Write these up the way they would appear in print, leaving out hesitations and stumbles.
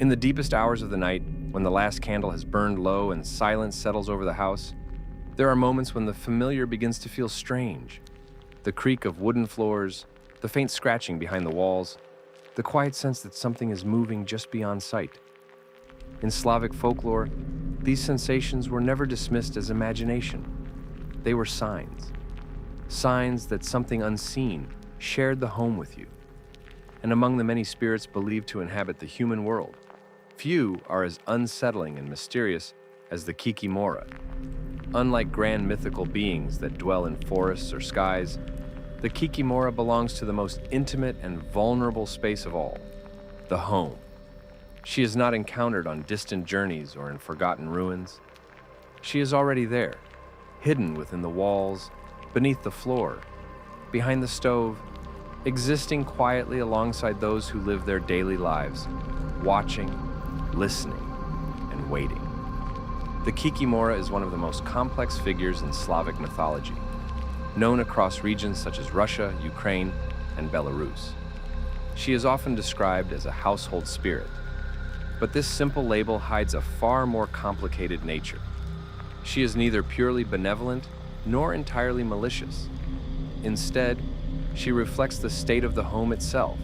In the deepest hours of the night, when the last candle has burned low and silence settles over the house, there are moments when the familiar begins to feel strange. The creak of wooden floors, the faint scratching behind the walls, the quiet sense that something is moving just beyond sight. In Slavic folklore, these sensations were never dismissed as imagination. They were signs. Signs that something unseen shared the home with you. And among the many spirits believed to inhabit the human world, few are as unsettling and mysterious as the Kikimora. Unlike grand mythical beings that dwell in forests or skies, the Kikimora belongs to the most intimate and vulnerable space of all, the home. She is not encountered on distant journeys or in forgotten ruins. She is already there, hidden within the walls, beneath the floor, behind the stove, existing quietly alongside those who live their daily lives, watching, listening, and waiting. The Kikimora is one of the most complex figures in Slavic mythology, known across regions such as Russia, Ukraine, and Belarus. She is often described as a household spirit, but this simple label hides a far more complicated nature. She is neither purely benevolent nor entirely malicious. Instead, she reflects the state of the home itself,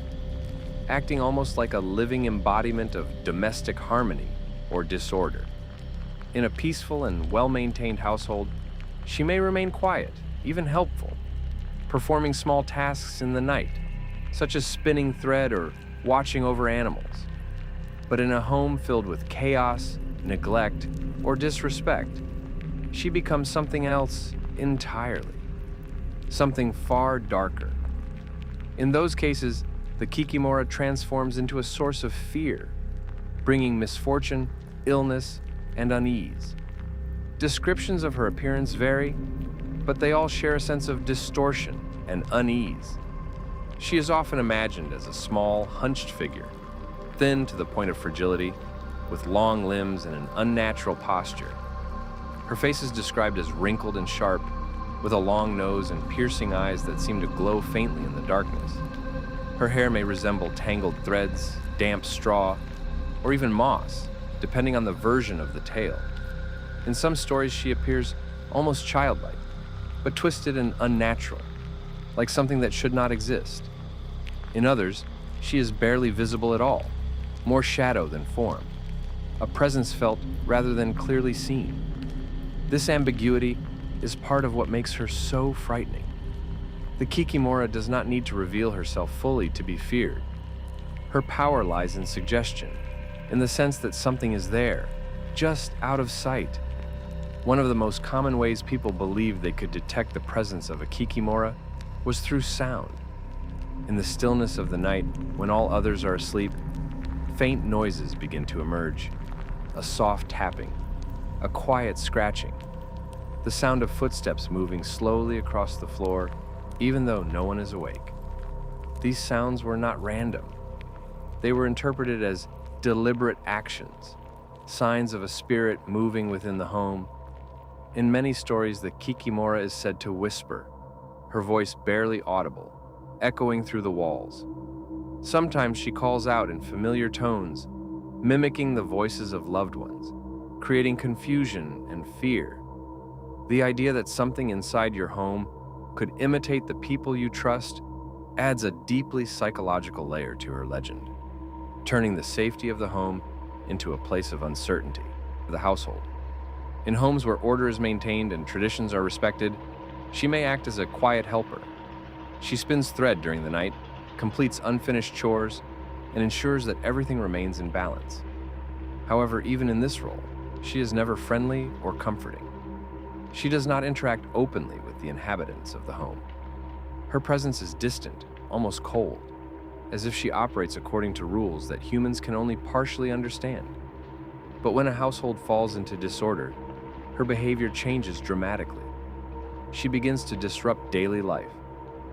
acting almost like a living embodiment of domestic harmony or disorder. In a peaceful and well-maintained household, she may remain quiet, even helpful, performing small tasks in the night, such as spinning thread or watching over animals. But in a home filled with chaos, neglect, or disrespect, she becomes something else entirely, something far darker. In those cases, the Kikimora transforms into a source of fear, bringing misfortune, illness, and unease. Descriptions of her appearance vary, but they all share a sense of distortion and unease. She is often imagined as a small, hunched figure, thin to the point of fragility, with long limbs and an unnatural posture. Her face is described as wrinkled and sharp, with a long nose and piercing eyes that seem to glow faintly in the darkness. Her hair may resemble tangled threads, damp straw, or even moss, depending on the version of the tale. In some stories, she appears almost childlike, but twisted and unnatural, like something that should not exist. In others, she is barely visible at all, more shadow than form, a presence felt rather than clearly seen. This ambiguity is part of what makes her so frightening. The Kikimora does not need to reveal herself fully to be feared. Her power lies in suggestion, in the sense that something is there, just out of sight. One of the most common ways people believed they could detect the presence of a Kikimora was through sound. In the stillness of the night, when all others are asleep, faint noises begin to emerge. A soft tapping, a quiet scratching, the sound of footsteps moving slowly across the floor, even though no one is awake. These sounds were not random. They were interpreted as deliberate actions, signs of a spirit moving within the home. In many stories, the Kikimora is said to whisper, her voice barely audible, echoing through the walls. Sometimes she calls out in familiar tones, mimicking the voices of loved ones, creating confusion and fear. The idea that something inside your home could imitate the people you trust adds a deeply psychological layer to her legend, turning the safety of the home into a place of uncertainty for the household. In homes where order is maintained and traditions are respected, she may act as a quiet helper. She spins thread during the night, completes unfinished chores, and ensures that everything remains in balance. However, even in this role, she is never friendly or comforting. She does not interact openly with the inhabitants of the home. Her presence is distant, almost cold, as if she operates according to rules that humans can only partially understand. But when a household falls into disorder, her behavior changes dramatically. She begins to disrupt daily life,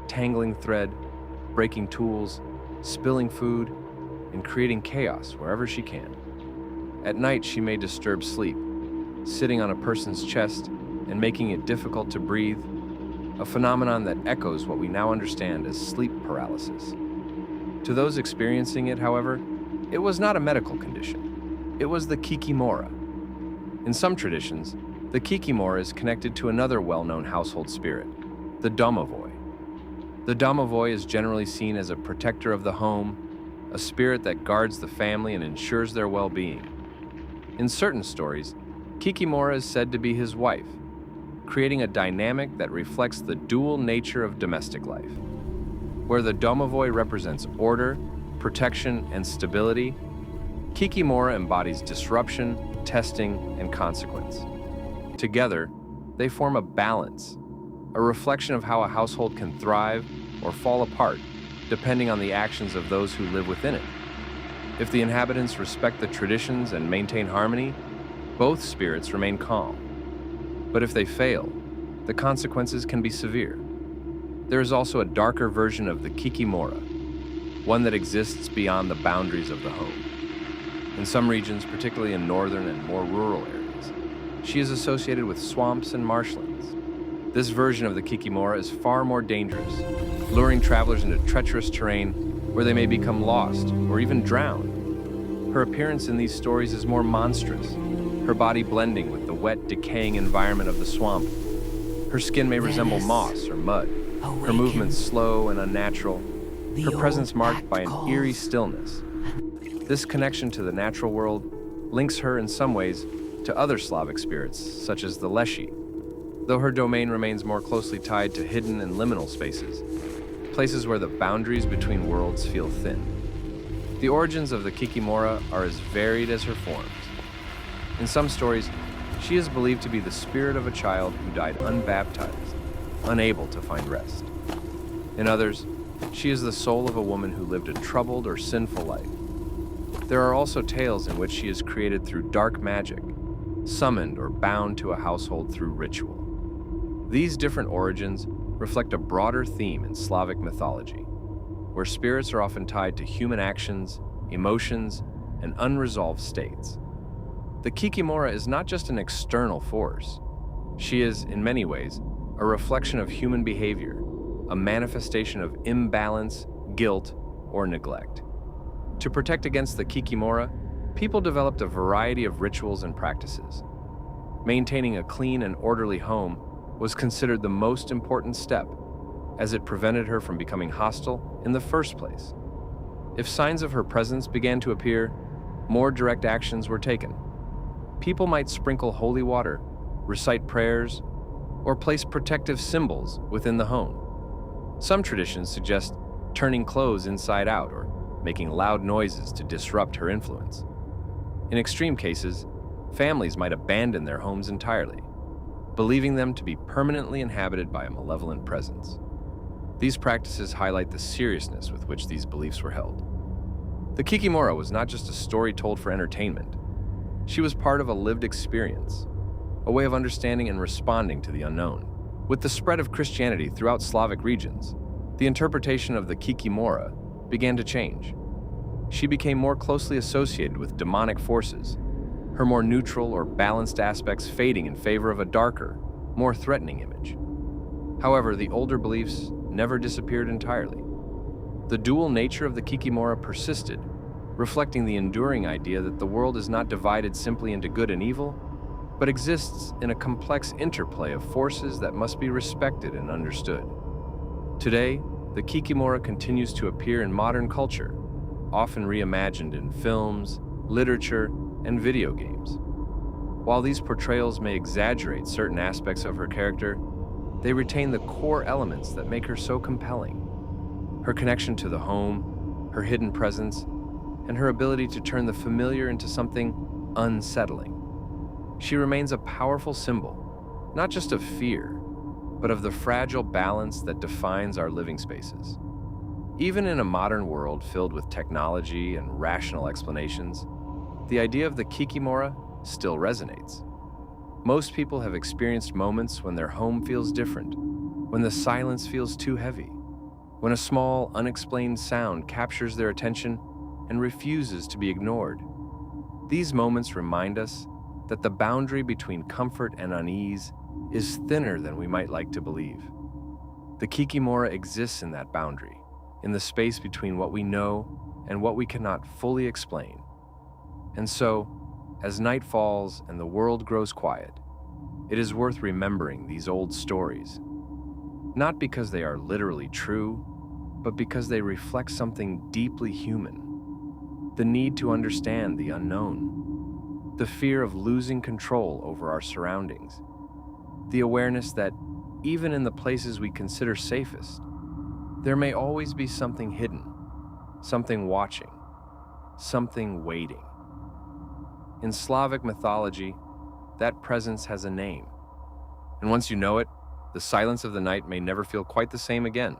tangling thread, breaking tools, spilling food, and creating chaos wherever she can. At night, she may disturb sleep, sitting on a person's chest and making it difficult to breathe, a phenomenon that echoes what we now understand as sleep paralysis. To those experiencing it, however, It was not a medical condition. It was the Kikimora. In some traditions, the Kikimora is connected to another well-known household spirit, the Domovoi. The Domovoi is generally seen as a protector of the home, a spirit that guards the family and ensures their well-being. In certain stories, Kikimora is said to be his wife, creating a dynamic that reflects the dual nature of domestic life. Where the Domovoi represents order, protection, and stability, Kikimora embodies disruption, testing, and consequence. Together, they form a balance, a reflection of how a household can thrive or fall apart, depending on the actions of those who live within it. If the inhabitants respect the traditions and maintain harmony, both spirits remain calm. But if they fail, the consequences can be severe. There is also a darker version of the Kikimora, one that exists beyond the boundaries of the home. In some regions, particularly in northern and more rural areas, she is associated with swamps and marshlands. This version of the Kikimora is far more dangerous, luring travelers into treacherous terrain where they may become lost or even drowned. Her appearance in these stories is more monstrous, her body blending with the wet, decaying environment of the swamp. Her skin may resemble moss or mud, her movements slow and unnatural, her presence marked by an eerie stillness. This connection to the natural world links her in some ways to other Slavic spirits, such as the Leshy, though her domain remains more closely tied to hidden and liminal spaces, places where the boundaries between worlds feel thin. The origins of the Kikimora are as varied as her forms. In some stories, she is believed to be the spirit of a child who died unbaptized, unable to find rest. In others, she is the soul of a woman who lived a troubled or sinful life. There are also tales in which she is created through dark magic, summoned or bound to a household through ritual. These different origins reflect a broader theme in Slavic mythology, where spirits are often tied to human actions, emotions, and unresolved states. The Kikimora is not just an external force. She is, in many ways, a reflection of human behavior, a manifestation of imbalance, guilt, or neglect. To protect against the Kikimora, people developed a variety of rituals and practices. Maintaining a clean and orderly home was considered the most important step, as it prevented her from becoming hostile in the first place. If signs of her presence began to appear, more direct actions were taken. People might sprinkle holy water, recite prayers, or place protective symbols within the home. Some traditions suggest turning clothes inside out or making loud noises to disrupt her influence. In extreme cases, families might abandon their homes entirely, believing them to be permanently inhabited by a malevolent presence. These practices highlight the seriousness with which these beliefs were held. The Kikimora was not just a story told for entertainment. She was part of a lived experience, a way of understanding and responding to the unknown. With the spread of Christianity throughout Slavic regions, the interpretation of the Kikimora began to change. She became more closely associated with demonic forces, her more neutral or balanced aspects fading in favor of a darker, more threatening image. However, the older beliefs never disappeared entirely. The dual nature of the Kikimora persisted, reflecting the enduring idea that the world is not divided simply into good and evil, but exists in a complex interplay of forces that must be respected and understood. Today, the Kikimora continues to appear in modern culture, often reimagined in films, literature, and video games. While these portrayals may exaggerate certain aspects of her character, they retain the core elements that make her so compelling. Her connection to the home, her hidden presence, and her ability to turn the familiar into something unsettling. She remains a powerful symbol, not just of fear, but of the fragile balance that defines our living spaces. Even in a modern world filled with technology and rational explanations, the idea of the Kikimora still resonates. Most people have experienced moments when their home feels different, when the silence feels too heavy, when a small, unexplained sound captures their attention and refuses to be ignored. These moments remind us that the boundary between comfort and unease is thinner than we might like to believe. The Kikimora exists in that boundary, in the space between what we know and what we cannot fully explain. And so, as night falls and the world grows quiet, it is worth remembering these old stories, not because they are literally true, but because they reflect something deeply human: the need to understand the unknown, the fear of losing control over our surroundings, the awareness that even in the places we consider safest, there may always be something hidden, something watching, something waiting. In Slavic mythology, that presence has a name. And once you know it, the silence of the night may never feel quite the same again.